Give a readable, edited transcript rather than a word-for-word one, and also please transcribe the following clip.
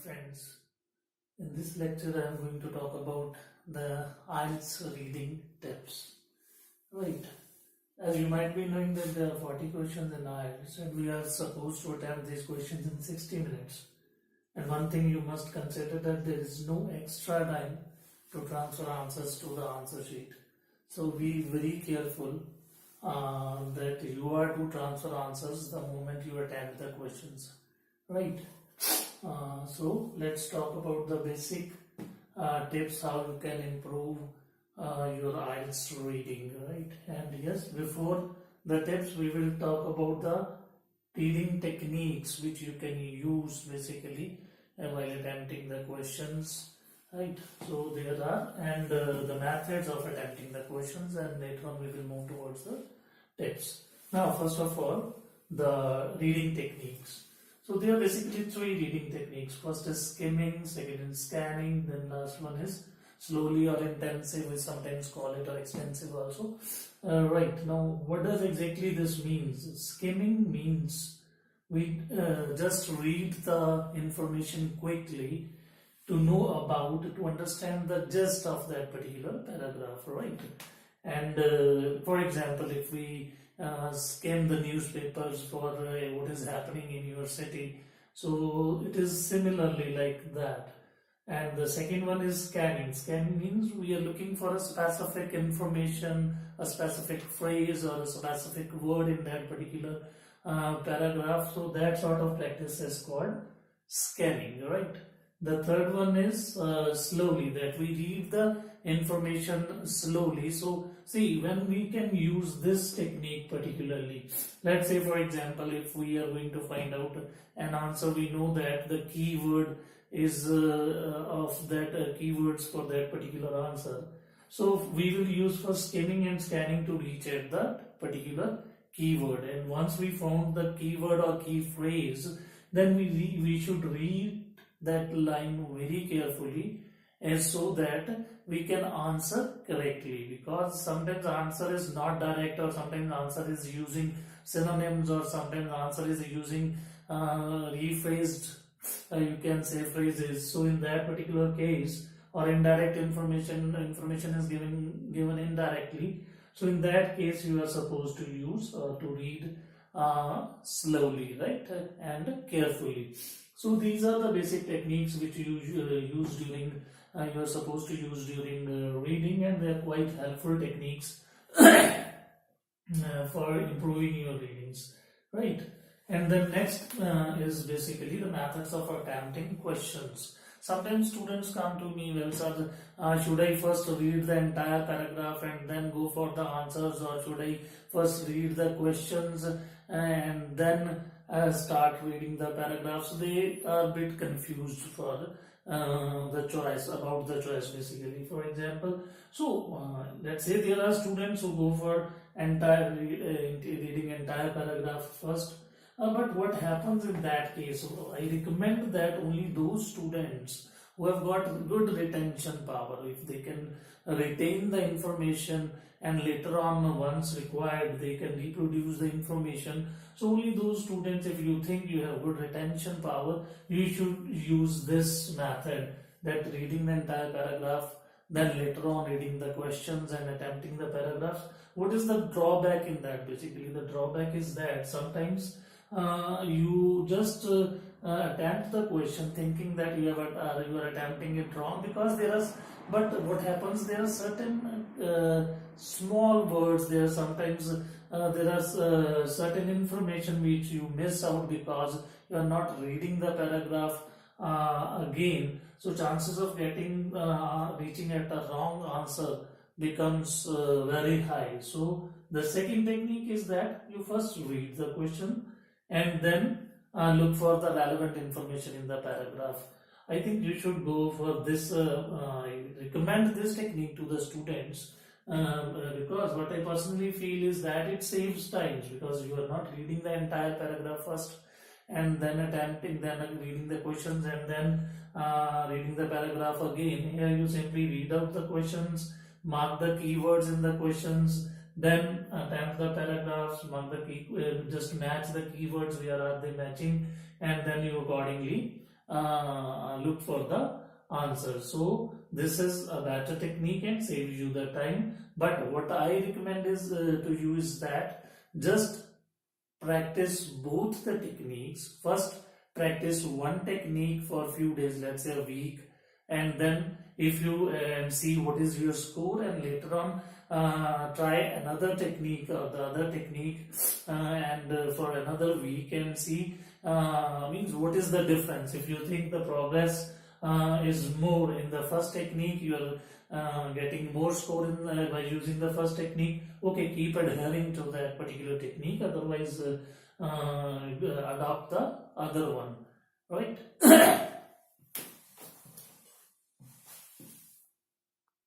friends. In this lecture I am going to talk about the IELTS reading tips. Right. As you might be knowing that there are 40 questions in IELTS and we are supposed to attempt these questions in 60 minutes. And one thing you must consider that there is no extra time to transfer answers to the answer sheet. So be very careful that you are to transfer answers the moment you attempt the questions. Right. So let's talk about the basic tips how you can improve your IELTS reading, right? And yes, before the tips we will talk about the reading techniques which you can use basically while attempting the questions, right? So there are and the methods of attempting the questions, and later on we will move towards the tips. Now first of all, the reading techniques. So there are basically three reading techniques. First is skimming, second is scanning, then last one is slowly or intensive, we sometimes call it, or extensive also. Right, now what does exactly this means? Skimming means we just read the information quickly to know about, to understand the gist of that particular paragraph, right? And for example, if we skim the newspapers for what is happening in your city, so it is similarly like that. And the second one is scanning. Scanning means we are looking for a specific information, a specific phrase or a specific word in that particular paragraph. So that sort of practice is called scanning, right? The third one is slowly, that we read the information slowly. So see, when we can use this technique particularly, let's say for example, if we are going to find out an answer, we know that the keyword is of that keywords for that particular answer. So we will use for skimming and scanning to reach at that particular keyword. And once we found the keyword or key phrase, then we should read that line very carefully, and so that we can answer correctly, because sometimes answer is not direct, or sometimes answer is using synonyms, or sometimes answer is using rephrased you can say phrases. So in that particular case, or indirect information is given indirectly, so in that case you are supposed to use to read slowly, right, and carefully. So these are the basic techniques which you use during you are supposed to use during reading, and they are quite helpful techniques for improving your readings, right? And the next is basically the methods of attempting questions. Sometimes students come to me, well sir, should I first read the entire paragraph and then go for the answers, or should I first read the questions and then start reading the paragraphs? They are a bit confused for the choice, about the choice basically. For example, so let's say there are students who go for reading entire paragraph first. But what happens in that case? I recommend that only those students who have got good retention power, if they can retain the information and later on once required they can reproduce the information. So only those students, if you think you have good retention power, you should use this method, that reading the entire paragraph, then later on reading the questions and attempting the paragraphs. What is the drawback in that? Basically the drawback is that sometimes you just attempt the question thinking that you are attempting it wrong, because but what happens, there are certain small words, there are sometimes there are certain information which you miss out because you are not reading the paragraph again. So chances of getting reaching at a wrong answer becomes very high. So the second technique is that you first read the question and then look for the relevant information in the paragraph. I think you should go for this. I recommend this technique to the students because what I personally feel is that it saves time, because you are not reading the entire paragraph first and then reading the questions and then reading the paragraph again. Here you simply read out the questions, mark the keywords in the questions, then attempt the paragraphs, just match the keywords where are they matching, and then you accordingly look for the answer. So this is a better technique and saves you the time. But what I recommend is to use that just practice both the techniques. First, practice one technique for a few days, let's say a week, and then if you see what is your score, and later on try another technique or the other technique and for another week, and see means what is the difference. If you think the progress is more in the first technique, you are getting more score by using the first technique, okay, keep adhering to that particular technique. Otherwise adopt the other one, right?